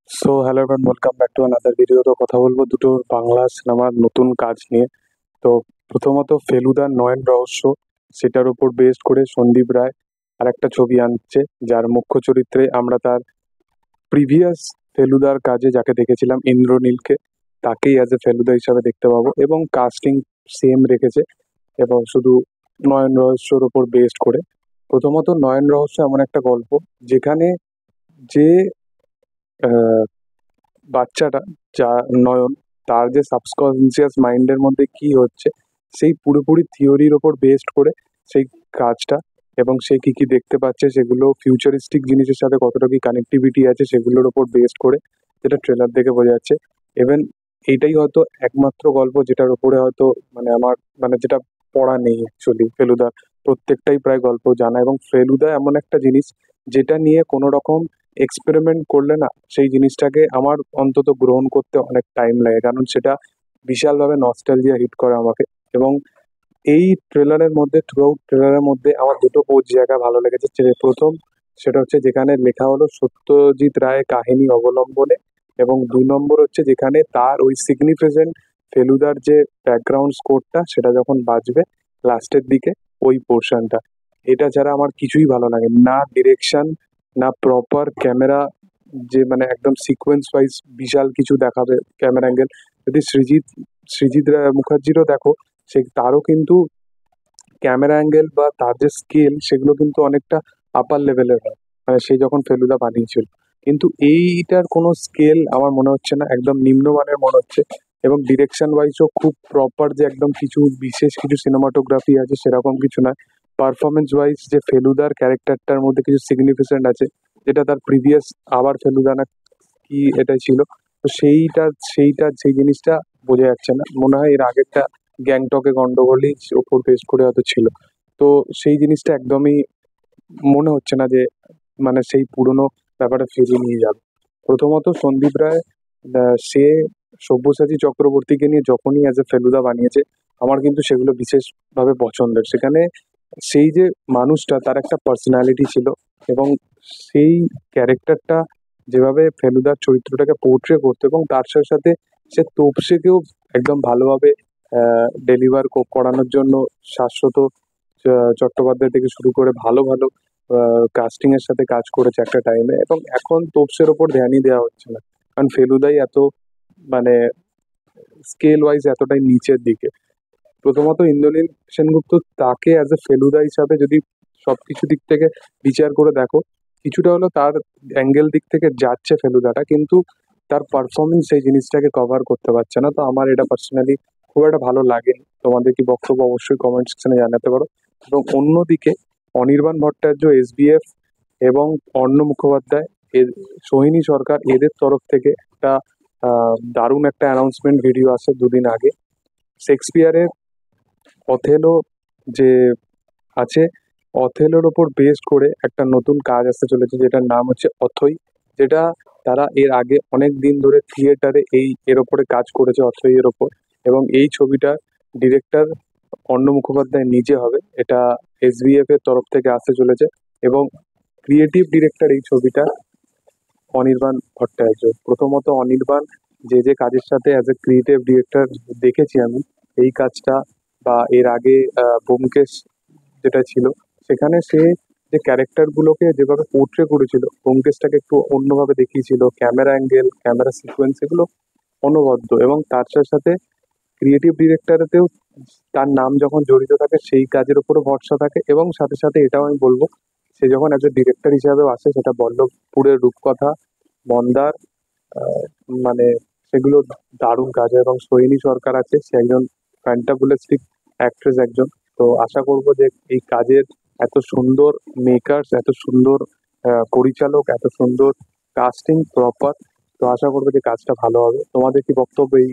So hello everyone, welcome back to another video. তো কথা বলবো দুটো বাংলা সিনেমার নতুন কাজ নিয়ে। তো প্রথমত ফেলুদার নয়ন রহস্য, সেটার উপর বেস্ড করে সন্দীপ রায় আর একটা ছবি আনছে, যার মুখ্য চরিত্রে আমরা তার প্রিভিয়াস ফেলুদার কাজে যাকে দেখেছিলাম ইন্দ্রনীলকে, তাকেই অ্যাজ এ ফেলুদা হিসাবে দেখতে পাবো এবং কাস্টিং সেম রেখেছে এবং শুধু নয়ন রহস্যর ওপর বেস্ড করে। প্রথমত নয়ন রহস্য এমন একটা গল্প যেখানে যে বাচ্চাটা, যা নয়ন, তার যে সাবকনসিয়াস মাইন্ডের মধ্যে কি হচ্ছে সেই পুরোপুরি থিওরির ওপর বেসড করে সেই কাজটা, এবং সে কি কি দেখতে পাচ্ছে সেগুলো ফিউচারিস্টিক জিনিসের সাথে কতটা কি কানেক্টিভিটি আছে সেগুলোর ওপর বেসড করে, যেটা ট্রেলার দেখে বোঝা যাচ্ছে। ইভেন এইটাই হয়তো একমাত্র গল্প যেটার উপরে হয়তো আমার যেটা পড়া নেই অ্যাকচুয়ালি ফেলুদা। প্রত্যেকটাই প্রায় গল্প জানা, এবং ফেলুদা এমন একটা জিনিস যেটা নিয়ে কোনো রকম এক্সপেরিমেন্ট করলে না সেই জিনিসটাকে আমার অন্তত গ্রহণ করতে অনেক টাইম লাগে, কারণ সেটা বিশালভাবে নস্টালজিয়া হিট করে আমাকে। এবং এই ট্রেলারের মধ্যে আমার দুটো জায়গা ভালো লেগেছে। প্রথম, সেটা হচ্ছে যেখানে লেখা হলো সত্যজিৎ রায় কাহিনী অবলম্বনে, এবং 2 নম্বর হচ্ছে যেখানে তার ওই সিগনিফিকেন্ট ফেলুদার যে ব্যাকগ্রাউন্ড স্কোরটা সেটা যখন বাজবে লাস্টের দিকে, ওই পোর্শনটা। এটা ছাড়া আমার কিছুই ভালো লাগে না, ডিরেকশন না প্রপার ক্যামেরা, যে একদম সিকোয়েন্স ওয়াইজ বিশাল কিছু দেখাবে ক্যামেরা অ্যাঙ্গেল। যদি সৃজিত মুখার্জিরও দেখো, তারও কিন্তু ক্যামেরা অ্যাঙ্গেল বা তার যে স্কেল সেগুলো কিন্তু অনেকটা আপার লেভেলের হয়, সে যখন ফেলুদা বানিয়েছিল। কিন্তু এইটার কোনো স্কেল আমার মনে হচ্ছে না, একদম নিম্নমানের মনে হচ্ছে। এবং ডিরেকশন ওয়াইজও খুব প্রপার যে একদম কিছু বিশেষ কিছু সিনেমাটোগ্রাফি আছে সেরকম কিছু নয়। পারফরমেন্স ওয়াইজ যে ফেলুদার ক্যারেক্টারটার মধ্যে কিছু সিগনিফিকেন্ট আছে, যেটা তার প্রিভিয়াস আবার ফেলুদা না কি এটা ছিল, তো সেই জিনিসটা বোঝা যাচ্ছে না। মনে হয় এর আগেরটা গ্যাংটকে গন্ডগোলই ওপর বেস করে হয়তো ছিল। তো সেই জিনিসটা একদমই মনে হচ্ছে না যে সেই পুরনো ব্যাপারটা ফিরিয়ে নিয়ে যাবে। প্রথমত সন্দীপ রায়, সে সব্যসাচী চক্রবর্তীকে নিয়ে যখনই অ্যাজ এ ফেলুদা বানিয়েছে, আমার কিন্তু সেগুলো বিশেষভাবে পছন্দের। সেখানে সেই যে মানুষটা, তার একটা পার্সোনালিটি ছিল, এবং সেই ক্যারেক্টারটা যেভাবে ফেলুদার চরিত্রটাকে পোর্ট্রে করতো, এবং তার সাথে সাথে সে তোপসেকেও একদম ভালোভাবে ডেলিভার করানোর জন্য শাশ্বত চট্টোপাধ্যায় থেকে শুরু করে ভালো ভালো কাস্টিং এর সাথে কাজ করেছে একটা টাইমে, এবং এখন তোপসের ওপর ধ্যানই দেওয়া হচ্ছে না, কারণ ফেলুদাই এত মানে স্কেল ওয়াইজ এতটাই নিচের দিকে। প্রথমত ইন্দ্রনীল সেনগুপ্ত, তাকে অ্যাজ এ ফেলুদা হিসাবে যদি সবকিছু দিক থেকে বিচার করে দেখো, কিছুটা হলো তার অ্যাঙ্গেল দিক থেকে যাচ্ছে ফেলুদাটা, কিন্তু তার পারফরমেন্স সেই জিনিসটাকে কভার করতে পারছে না। তো আমার এটা পার্সোনালি খুব একটা ভালো লাগেনি। তোমাদের কি বক্তব্য অবশ্যই কমেন্ট সেকশনে জানাতে পারো। এবং অন্যদিকে অনির্বাণ ভট্টাচার্য, এসবিএফ এবং অর্ণ মুখোপাধ্যায়, সোহিনী সরকার, এদের তরফ থেকে একটা দারুণ একটা অ্যানাউন্সমেন্ট ভিডিও আসে দুদিন আগে। শেক্সপিয়ারের অথেলো যে আছে, অথেলোর ওপর বেসড করে একটা নতুন কাজ আসতে চলেছে, যেটার নাম হচ্ছে অথই। যেটা তারা এর আগে অনেক দিন ধরে থিয়েটারে এর ওপরে কাজ করেছে, অথই এর ওপর। এবং এই ছবিটা ডিরেক্টর অর্ণ মুখোপাধ্যায় নিজে হবে। এটা এসবিএফ এর তরফ থেকে আসতে চলেছে, এবং ক্রিয়েটিভ ডিরেক্টর এই ছবিটা অনির্বাণ ভট্টাচার্য। প্রথমত অনির্বাণ যে যে কাজের সাথে অ্যাজ এ ক্রিয়েটিভ ডিরেক্টর দেখেছি আমি, এই কাজটা বা এর আগে ব্যোমকেশ যেটা ছিল, সেখানে সে যে ক্যারেক্টারগুলোকে যেভাবে পোর্ট্রে করেছিল, ব্যোমকেশটাকে একটু অন্যভাবে দেখিয়েছিল, ক্যামেরা অ্যাঙ্গেল, ক্যামেরা সিকোয়েন্স, এগুলো অনবদ্য। এবং তার সাথে সাথে ক্রিয়েটিভ ডিরেক্টরেতেও তার নাম যখন জড়িত থাকে, সেই কাজের উপরও ভরসা থাকে। এবং সাথে সাথে এটাও আমি বলবো, সে যখন অ্যাজ এ ডিরেক্টর হিসাবেও আসে, সেটা বল্লভপুরের রূপকথা, মন্দার, আহ, মানে সেগুলো দারুণ কাজ। এবং সোহিনী সরকার আছে, সে একজন ফ্যান্টাবুলাস্টিক অ্যাক্ট্রেস একজন। তো আশা করব যে এই কাজের এত সুন্দর মেকার্স, এত সুন্দর পরিচালক, এত সুন্দর কাস্টিং প্রপার, তো আশা করবো যে কাজটা ভালো হবে। তোমাদের কি বক্তব্য এই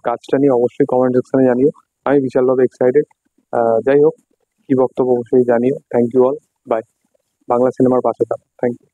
কাজটা নিয়ে অবশ্যই কমেন্ট সেকশনে জানিও। আমি বিশালভাবে এক্সাইটেড। যাই হোক, কি বক্তব্য অবশ্যই জানিও। Thank you all. Bye. Bangla সিনেমার পাশে থাকো। Thank you.